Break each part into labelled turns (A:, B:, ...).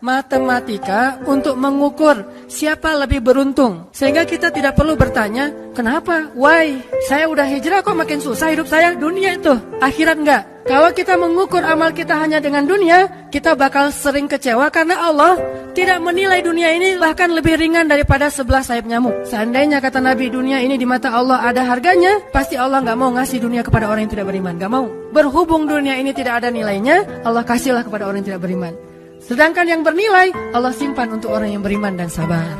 A: matematika untuk mengukur siapa lebih beruntung. Sehingga kita tidak perlu bertanya, kenapa? Why? Saya udah hijrah kok makin susah hidup saya? Dunia itu, akhirat enggak. Kalau kita mengukur amal kita hanya dengan dunia, kita bakal sering kecewa karena Allah tidak menilai dunia ini bahkan lebih ringan daripada 11 sayap nyamuk. Seandainya kata Nabi dunia ini di mata Allah ada harganya, pasti Allah gak mau ngasih dunia kepada orang yang tidak beriman. Gak mau. Berhubung dunia ini tidak ada nilainya, Allah kasihlah kepada orang yang tidak beriman. Sedangkan yang bernilai, Allah simpan untuk orang yang beriman dan sabar.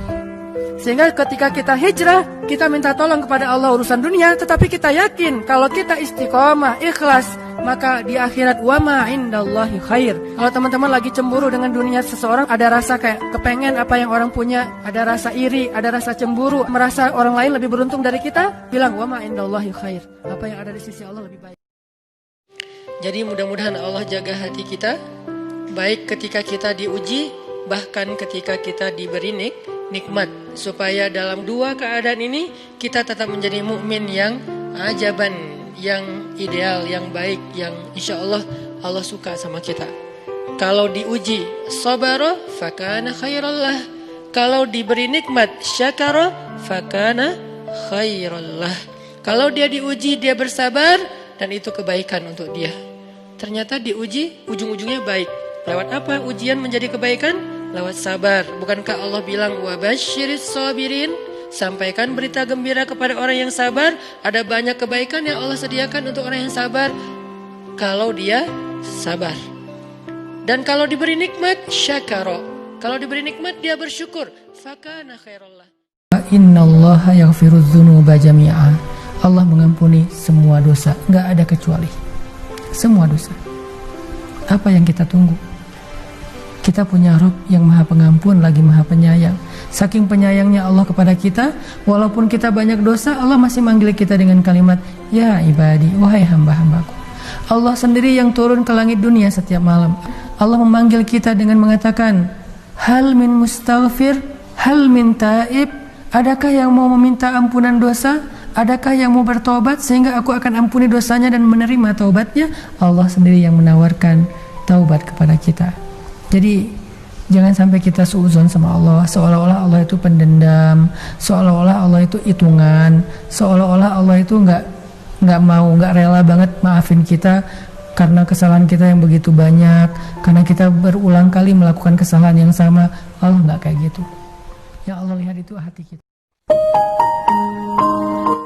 A: Sehingga ketika kita hijrah, kita minta tolong kepada Allah urusan dunia, tetapi kita yakin kalau kita istiqomah, ikhlas, maka di akhirat wa ma indallahi khair. Kalau teman-teman lagi cemburu dengan dunia seseorang, ada rasa kayak kepengen apa yang orang punya, ada rasa iri, ada rasa cemburu, merasa orang lain lebih beruntung dari kita, bilang wa ma indallahi khair. Apa yang ada di sisi Allah lebih baik. Jadi mudah-mudahan Allah jaga hati kita, baik ketika kita diuji, bahkan ketika kita diberi nikmat, supaya dalam dua keadaan ini kita tetap menjadi mukmin yang ajaban, yang ideal, yang baik, yang insya Allah Allah suka sama kita. Kalau diuji sabara fakana khairallah, kalau diberi nikmat syakara fakana khairallah. Kalau dia diuji dia bersabar dan itu kebaikan untuk dia. Ternyata diuji ujung-ujungnya baik. Lewat apa ujian menjadi kebaikan? Lewat sabar. Bukankah Allah bilang wabasyiris sabirin? Sampaikan berita gembira kepada orang yang sabar. Ada banyak kebaikan yang Allah sediakan untuk orang yang sabar kalau dia sabar. Dan kalau diberi nikmat syakara. Kalau diberi nikmat dia bersyukur. Fakana khairallah. Innallaha yaghfirudz dzunuba jami'a. Allah mengampuni semua dosa, enggak ada kecuali. Semua dosa. Apa yang kita tunggu? Kita punya Rabb yang maha pengampun lagi maha penyayang. Saking penyayangnya Allah kepada kita, walaupun kita banyak dosa, Allah masih manggil kita dengan kalimat ya ibadi, wahai hamba-hambaku. Allah sendiri yang turun ke langit dunia setiap malam. Allah memanggil kita dengan mengatakan hal min mustaghfir, hal min taib. Adakah yang mau meminta ampunan dosa? Adakah yang mau bertobat sehingga aku akan ampuni dosanya dan menerima taubatnya? Allah sendiri yang menawarkan taubat kepada kita. Jadi jangan sampai kita suudzon sama Allah, seolah-olah Allah itu pendendam, seolah-olah Allah itu hitungan, seolah-olah Allah itu nggak rela banget maafin kita karena kesalahan kita yang begitu banyak, karena kita berulang kali melakukan kesalahan yang sama. Allah nggak kayak gitu. Yang Allah lihat itu hati kita.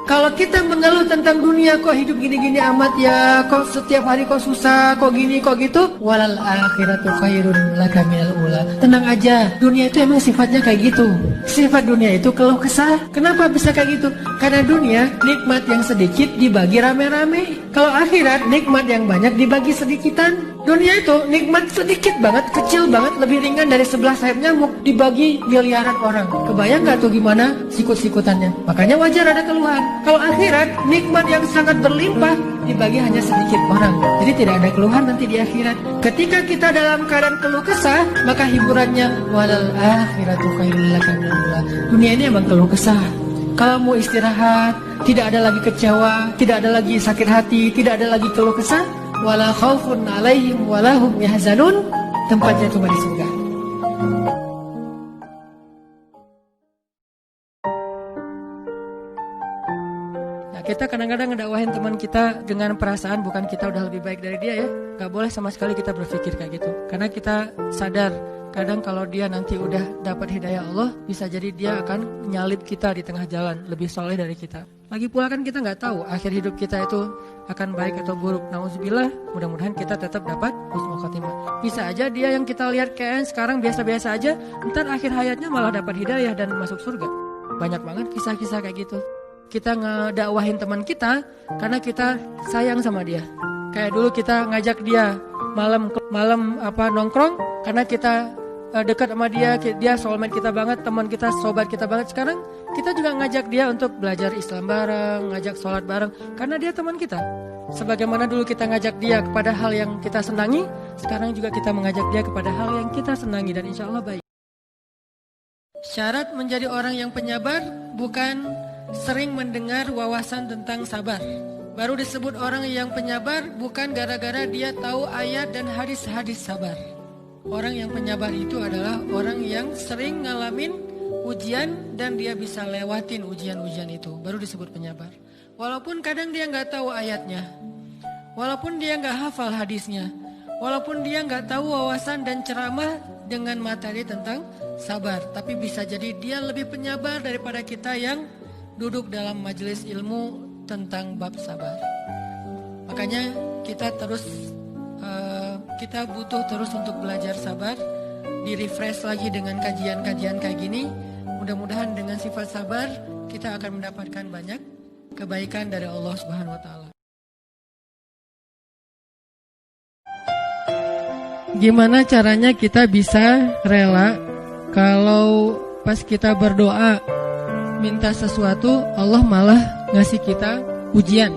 A: Kalau kita mengeluh tentang dunia, kok hidup gini-gini amat ya, kok setiap hari kok susah, kok gini, kok gitu, walal akhiratu khairun laka minal ula. Tenang aja, dunia itu emang sifatnya kayak gitu. Sifat dunia itu keluh kesah. Kenapa bisa kayak gitu? Karena dunia nikmat yang sedikit dibagi rame-rame. Kalau akhirat nikmat yang banyak dibagi sedikitan. Dunia itu nikmat sedikit banget, kecil banget, lebih ringan dari 11 sayap nyamuk dibagi miliaran orang. Kebayang gak tuh gimana sikut-sikutannya? Makanya wajar ada keluhan. Kalau akhirat nikmat yang sangat berlimpah dibagi hanya sedikit orang. Jadi tidak ada keluhan nanti di akhirat. Ketika kita dalam keadaan keluh kesah, maka hiburannya walal akhiratu khairul laka minal ula. Dunia ini emang keluh kesah. Kalau mau istirahat, tidak ada lagi kecewa, tidak ada lagi sakit hati, tidak ada lagi keluh kesah, wala khaufun alaihim wala hum yahzanun, tempatnya cuma di surga. Nah, kita kadang-kadang ngedakwahin teman kita dengan perasaan bukan kita udah lebih baik dari dia ya. Gak boleh sama sekali kita berpikir kayak gitu. Karena kita sadar kadang kalau dia nanti udah dapat hidayah Allah, bisa jadi dia akan nyalip kita di tengah jalan, lebih soleh dari kita. Lagi pula kan kita nggak tahu akhir hidup kita itu akan baik atau buruk. Nauzubillah, mudah-mudahan kita tetap dapat husnul khotimah. Bisa aja dia yang kita lihat kayak sekarang biasa-biasa aja, ntar akhir hayatnya malah dapat hidayah dan masuk surga. Banyak banget kisah-kisah kayak gitu. Kita ngedakwahin teman kita karena kita sayang sama dia. Kayak dulu kita ngajak dia malam nongkrong karena kita dekat sama dia soulmate kita banget, teman kita, sobat kita banget. Sekarang kita juga ngajak dia untuk belajar Islam bareng, ngajak sholat bareng, karena dia teman kita. Sebagaimana dulu kita ngajak dia kepada hal yang kita senangi, sekarang juga kita mengajak dia kepada hal yang kita senangi dan insya Allah baik. Syarat menjadi orang yang penyabar bukan sering mendengar wawasan tentang sabar. Baru disebut orang yang penyabar bukan gara-gara dia tahu ayat dan hadis-hadis sabar. Orang yang penyabar itu adalah orang yang sering ngalamin ujian dan dia bisa lewatin ujian-ujian itu, baru disebut penyabar. Walaupun kadang dia nggak tahu ayatnya, walaupun dia nggak hafal hadisnya, walaupun dia nggak tahu wawasan dan ceramah dengan materi tentang sabar, tapi bisa jadi dia lebih penyabar daripada kita yang duduk dalam majelis ilmu tentang bab sabar. Makanya kita butuh terus untuk belajar sabar, di-refresh lagi dengan kajian-kajian kayak gini. Mudah-mudahan dengan sifat sabar kita akan mendapatkan banyak kebaikan dari Allah Subhanahu wa taala. Gimana caranya kita bisa rela kalau pas kita berdoa minta sesuatu Allah malah ngasih kita ujian?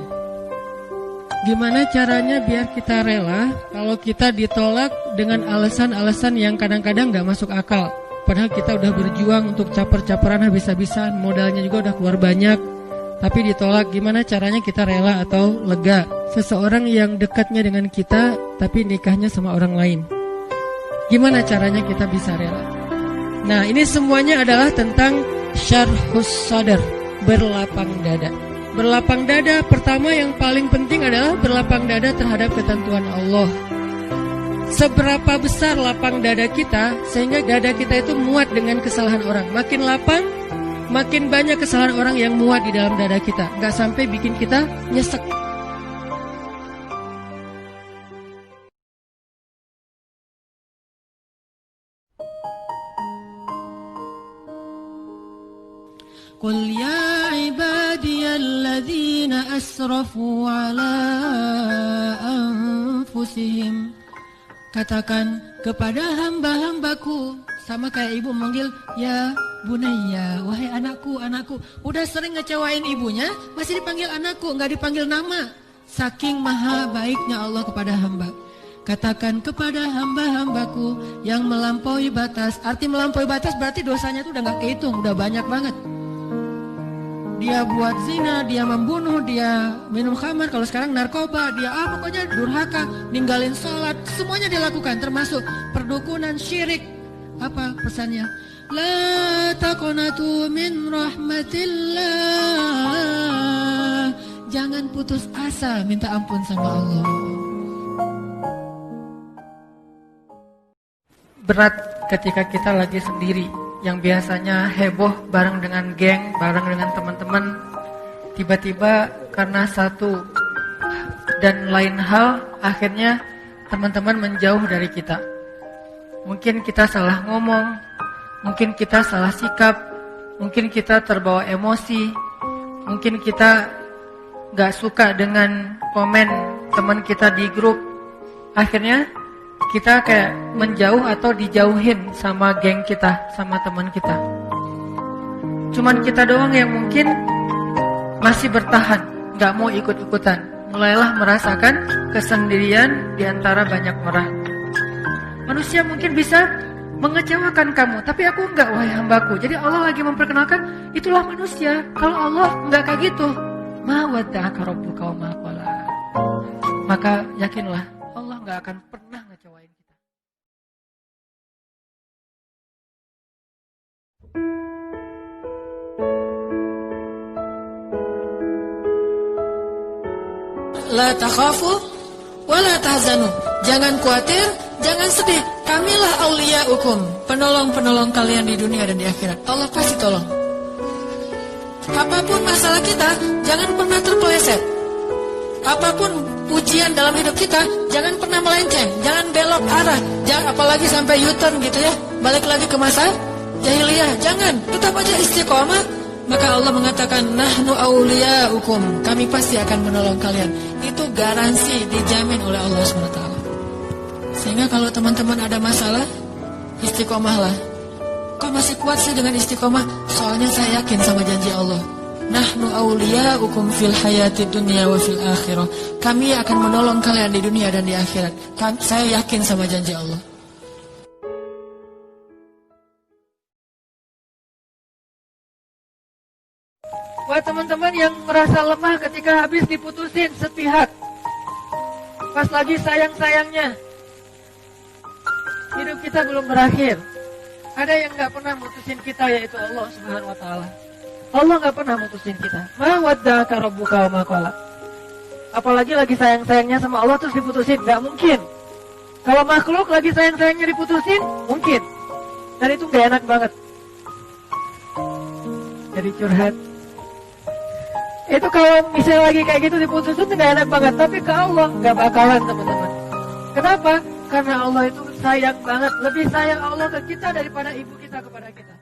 A: Gimana caranya biar kita rela kalau kita ditolak dengan alasan-alasan yang kadang-kadang gak masuk akal? Padahal kita udah berjuang untuk caper-caperan habis-habisan, modalnya juga udah keluar banyak, tapi ditolak. Gimana caranya kita rela atau lega? Seseorang yang dekatnya dengan kita, tapi nikahnya sama orang lain. Gimana caranya kita bisa rela? Nah, ini semuanya adalah tentang syarhus sadar, berlapang dada. Berlapang dada pertama yang paling penting adalah berlapang dada terhadap ketentuan Allah. Seberapa besar lapang dada kita sehingga dada kita itu muat dengan kesalahan orang. Makin lapang, makin banyak kesalahan orang yang muat di dalam dada kita. Gak sampai bikin kita nyesek. Qul ya ibadiyalladzina asrafu ala anfusihim. Katakan kepada hamba-hambaku, sama kayak ibu manggil ya bunayya, wahai anakku, anakku. Udah sering ngecewain ibunya, masih dipanggil anakku, nggak dipanggil nama. Saking maha baiknya Allah kepada hamba. Katakan kepada hamba-hambaku yang melampaui batas. Arti melampaui batas berarti dosanya itu udah nggak kehitung, udah banyak banget. Dia buat zina, dia membunuh, dia minum khamar, kalau sekarang narkoba, dia pokoknya durhaka, ninggalin sholat, semuanya dilakukan, termasuk perdukunan, syirik. Apa pesannya? La taqnatu min rahmatillah. Jangan putus asa minta ampun sama Allah. Berat ketika kita lagi sendiri, yang biasanya heboh bareng dengan geng, bareng dengan teman-teman, tiba-tiba karena satu dan lain hal, akhirnya teman-teman menjauh dari kita. Mungkin kita salah ngomong, mungkin kita salah sikap, mungkin kita terbawa emosi, mungkin kita gak suka dengan komen teman kita di grup. Akhirnya kita kayak menjauh atau dijauhin sama geng kita, sama teman kita. Cuman kita doang yang mungkin masih bertahan, gak mau ikut-ikutan. Mulailah merasakan kesendirian di antara banyak orang. Manusia mungkin bisa mengecewakan kamu, tapi aku enggak, wahai hambaku. Jadi Allah lagi memperkenalkan, itulah manusia. Kalau Allah enggak kayak gitu, ma wadda'aka rabbuka wa ma qala. Maka yakinlah, Allah enggak akan pernah ngecewain kita. La takhafu wa la tahzanu. Jangan khawatir, jangan sedih. Kamilah auliyaukum, penolong-penolong kalian di dunia dan di akhirat. Allah pasti tolong. Apapun masalah kita, jangan pernah terpeleset. Apapun ujian dalam hidup kita, jangan pernah melenceng, jangan belok arah, jangan apalagi sampai U-turn gitu ya. Balik lagi ke masa jahiliyah, jangan, tetap aja istiqomah. Maka Allah mengatakan, nahnu auliyaukum, kami pasti akan menolong kalian. Itu garansi, dijamin oleh Allah SWT. Sehingga kalau teman-teman ada masalah, istiqomahlah. Kok masih kuat sih dengan istiqomah? Soalnya saya yakin sama janji Allah. Nahnu auliyaukum fil hayati dunya wa fil akhirah. Kami akan menolong kalian di dunia dan di akhirat. Saya yakin sama janji Allah. Buat teman-teman yang merasa lemah ketika habis diputusin sepihak, pas lagi sayang-sayangnya, hidup kita belum berakhir. Ada yang nggak pernah mutusin kita, yaitu Allah Subhanahu Wa Taala. Allah nggak pernah mutusin kita. Ma wadda'aka rabbuka wa ma qala. Apalagi lagi sayang-sayangnya sama Allah terus diputusin, nggak mungkin. Kalau makhluk lagi sayang-sayangnya diputusin, mungkin. Dan itu nggak enak banget. Jadi curhat. Itu kalau misalnya lagi kayak gitu diputusin nggak enak banget. Tapi ke Allah nggak bakalan, teman-teman. Kenapa? Karena Allah itu sayang banget. Lebih sayang Allah ke kita daripada ibu kita kepada kita.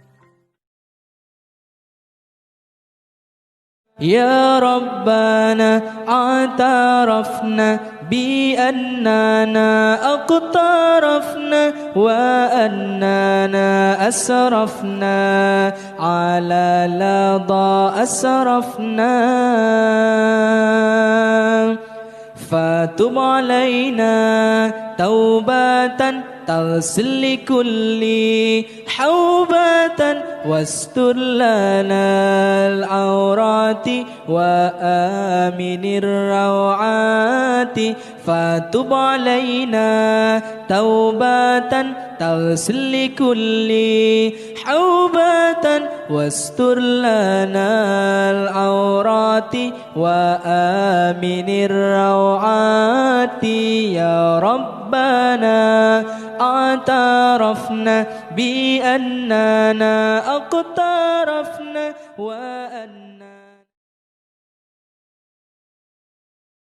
B: Ya Rabbana a'tarafna bi annana aqtarafna wa annana asrafna ala lada asrafna fatub alaina taubatan تغسل كل حوبة واستر لنا العورات وآمن الروعات فتب علينا توبة تغسل كل حوبة واستر لنا العورات وآمن الروعات يا ربنا اعترفنا بأننا اقترفنا وأن